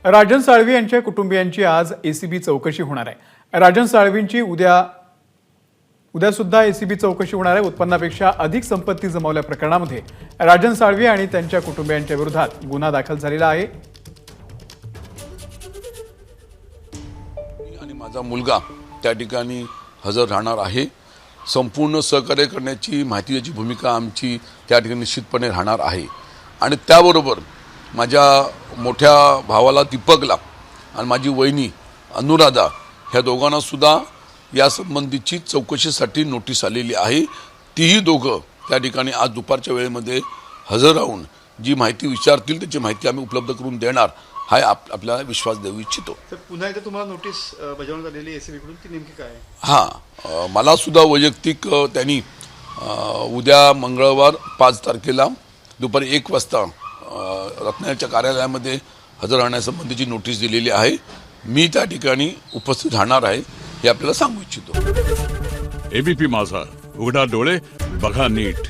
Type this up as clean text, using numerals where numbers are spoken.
राजन साळवी यांच्या कुटुंबियांची आज एसीबी चौकशी होणार आहे। राजन साळवींची उद्या सुद्धा एसीबी चौकशी होणार आहे। उत्पन्नापेक्षा अधिक संपत्ती जमवल्या प्रकरणामध्ये राजन साळवी आणि त्यांच्या कुटुंबियांच्या विरोधात गुन्हा दाखल झालेला आहे। आणि माझा मुलगा त्या ठिकाणी हजर राहणार आहे। संपूर्ण सहकार्य करण्याची माहिती द्यायची भूमिका आमची त्या ठिकाणी निश्चितपणे राहणार आहे। आणि त्याबरोबर माझ्या मोठ्या भावाला दीपकला आणि माझी वहिनी अनुराधा ह्या दोघांना सुद्धा या संबंधीची चौकशीसाठी नोटीस आलेली आहे। तीही दोघं त्या ठिकाणी आज दुपारच्या वेळेमध्ये हजर राहून जी माहिती विचारतील त्याची माहिती आम्ही उपलब्ध करून देणार हा आपल्याला विश्वास देऊ इच्छितो। तर पुन्हा एकदा तुम्हाला नोटीस बजावण्यात आलेली एसीबी कडून ती नेमकी काय आहे? हां, मला सुद्धा वैयक्तिक त्यांनी उद्या मंगळवार 5 तारखेला दुपारी 1 वाजता रत्नागिरीच्या कार्यालयामध्ये हजर राहण्यासंबंधीची नोटीस दिलेली आहे। मी त्या ठिकाणी उपस्थित राहणार आहे हे आपल्याला सांगू इच्छितो। एबीपी माझा, उघडा डोळे बघा नीट।